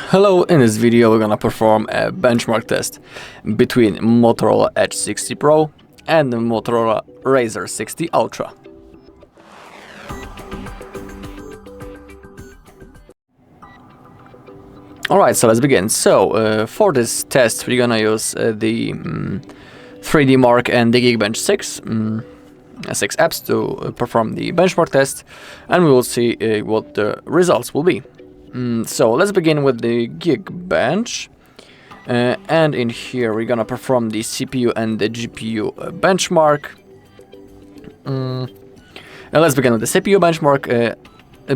Hello, in this video we're gonna perform a benchmark test between Motorola Edge 60 Pro and the Motorola Razr 60 Ultra. Alright, so let's begin. For this test we're gonna use the 3D Mark and the Geekbench 6 apps to perform the benchmark test, and we will see what the results will be. So let's begin with the Geekbench, and in here we're gonna perform the CPU and the GPU benchmark. Let's begin with the CPU benchmark.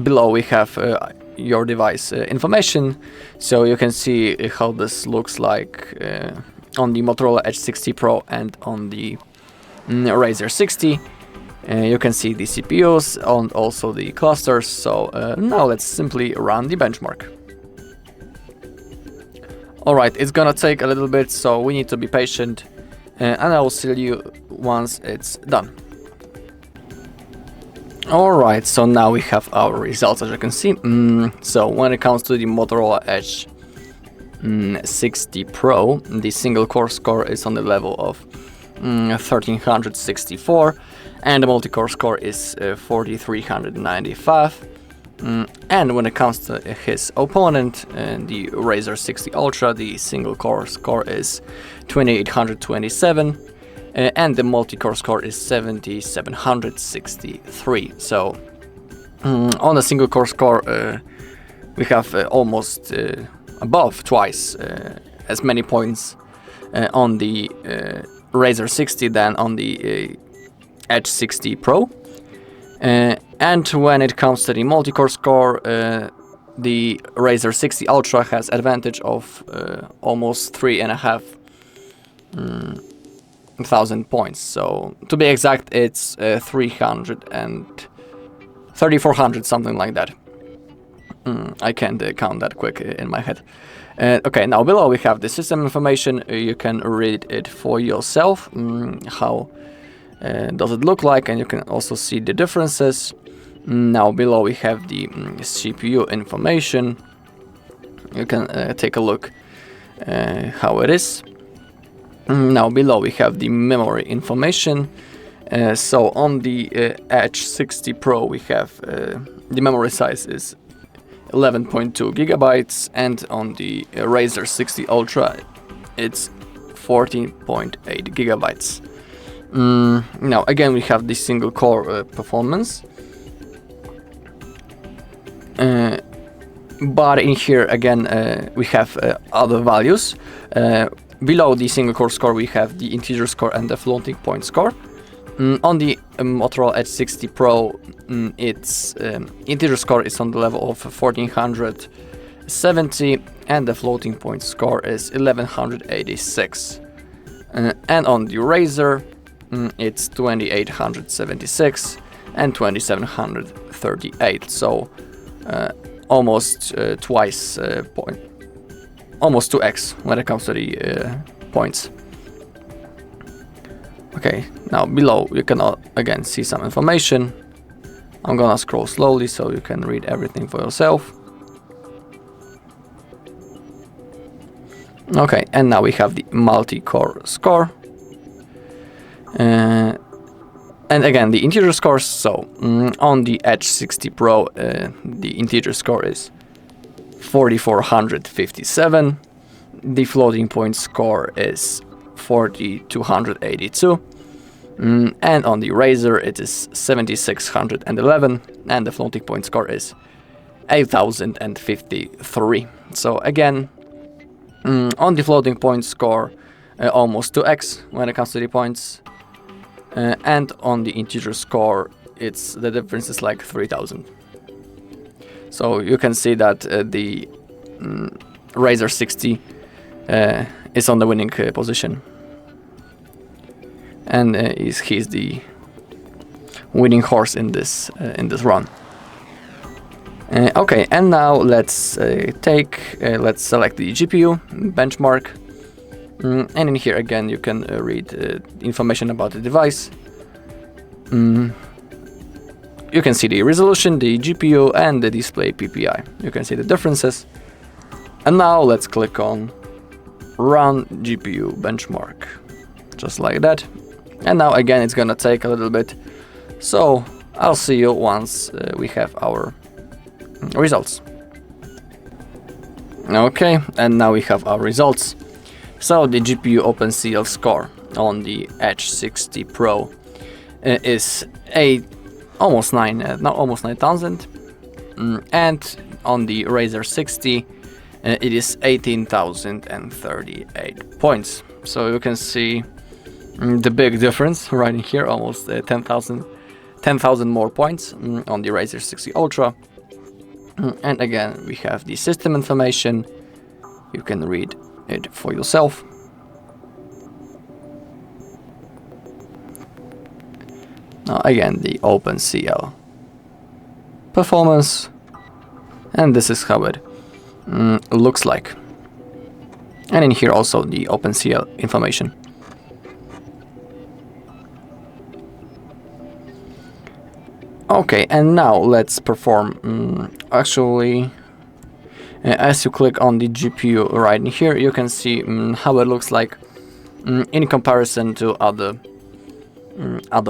Below we have your device information, so you can see how this looks like on the Motorola Edge 60 Pro and on the Razr 60. You can see the CPUs and also the clusters. So now let's simply run the benchmark. Alright, it's gonna take a little bit, so we need to be patient, and I will see you once it's done. Alright, so now we have our results, as you can see. So when it comes to the Motorola Edge 60 Pro, the single core score is on the level of 1364, and the multi-core score is 4395. And when it comes to his opponent, the Razr 60 Ultra, the single core score is 2827, and the multi-core score is 7763. So on the single core score we have almost above twice as many points on the Razr 60 than on the Edge 60 Pro. And when it comes to the multi-core score, the Razr 60 Ultra has advantage of almost 3,500 points. So to be exact, it's 300 and 3,400, something like that. I can't count that quick in my head. Okay, now below we have the system information. You can read it for yourself. How does it look like, and you can also see the differences. Now below we have the CPU information. You can take a look how it is. Now below we have the memory information. So on the Edge 60 Pro we have the memory size is 11.2 gigabytes, and on the Razr 60 Ultra it's 14.8 gigabytes. Now again we have the single core performance, but in here again we have other values. Below the single core score we have the integer score and the floating point score. On the Motorola Edge 60 Pro, its integer score is on the level of 1470, and the floating point score is 1186. And on the Razr, it's 2876 and 2738. So almost twice almost 2x when it comes to the points. Okay, now below you can again see some information. I'm gonna scroll slowly so you can read everything for yourself. Okay, and now we have the multi-core score. And again the integer scores. So on the Edge 60 Pro the integer score is 4457. The floating point score is 4282, and on the Razr it is 7611, and the floating point score is 8053. So again, on the floating point score almost 2x when it comes to the points, and on the integer score the difference is like 3000. So you can see that the Razr 60 is on the winning position, and he's the winning horse in this run. Okay, and now let's select the GPU benchmark, and in here again you can read information about the device. You can see the resolution, the GPU, and the display PPI. You can see the differences. And now let's click on Run GPU benchmark, just like that. And now again it's gonna take a little bit, so I'll see you once we have our results. Okay, and now we have our results. So the GPU OpenCL score on the Edge 60 Pro is almost 9,000, and on the Razr 60 it is 18,038 points. So you can see the big difference right in here, almost 10,000 more points on the Razr 60 Ultra. And again, we have the system information. You can read it for yourself. Now again, the OpenCL performance, and this is how it looks like. And in here also the OpenCL information. Okay, and now let's perform. Actually, as you click on the GPU right in here, you can see how it looks like in comparison to other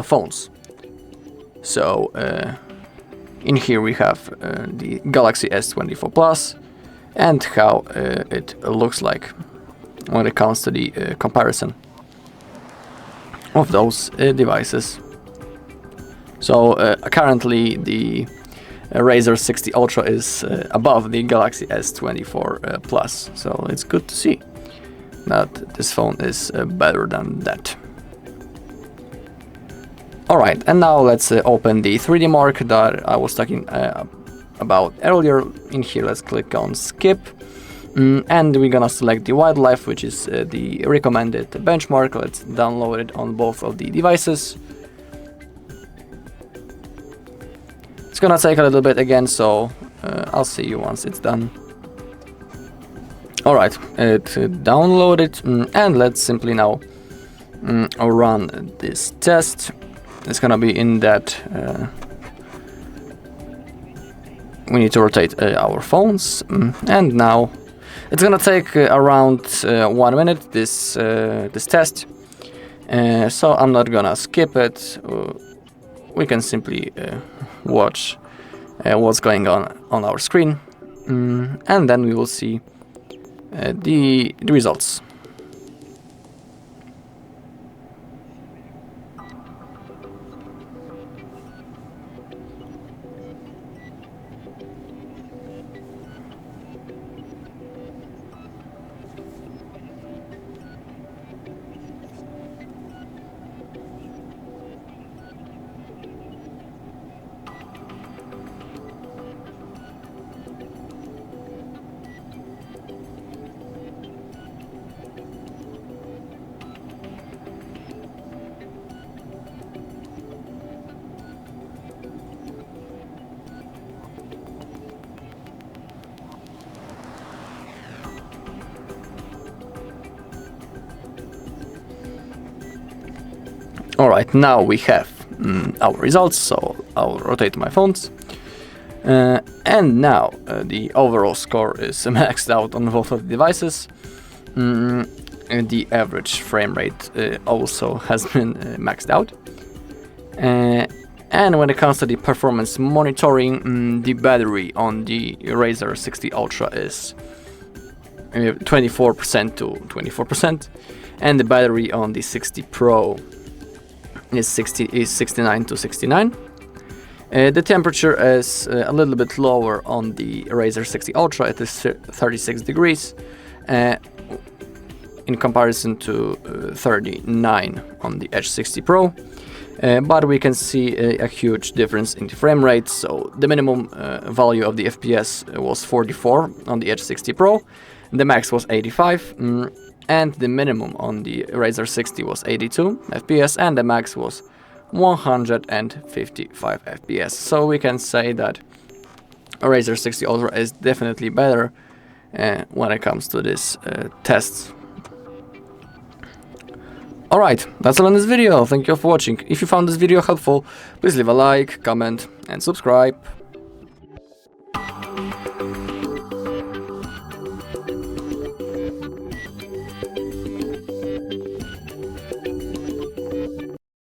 phones. So in here we have the Galaxy S24 Plus, and how it looks like when it comes to the comparison of those devices. So currently the Razr 60 Ultra is above the Galaxy S24 Plus, so it's good to see that this phone is better than that. Alright, and now let's open the 3D mark that I was talking about earlier. In here let's click on skip, and we're gonna select the wildlife, which is the recommended benchmark. Let's download it on both of the devices. It's gonna take a little bit again, so I'll see you once it's done. Alright, it downloaded, and let's simply now run this test. It's gonna be in that we need to rotate our phones, and now it's gonna take around 1 minute, this test, so I'm not gonna skip it. We can simply watch what's going on our screen, and then we will see the results. Alright, now we have our results, so I'll rotate my phones. And now the overall score is maxed out on both of the devices. And the average frame rate also has been maxed out. And when it comes to the performance monitoring, the battery on the Razr 60 Ultra is 24% to 24%, and the battery on the 60 Pro is 69 to 69. The temperature is a little bit lower on the Razr 60 Ultra. It is 36 degrees in comparison to 39 on the Edge 60 Pro. But we can see a huge difference in the frame rate. So the minimum value of the FPS was 44 on the Edge 60 Pro, the max was 85, and the minimum on the Razr 60 was 82 FPS, and the max was 155 FPS. So we can say that Razr 60 Ultra is definitely better when it comes to this tests. Alright, that's all in this video. Thank you for watching. If you found this video helpful, please leave a like, comment and subscribe.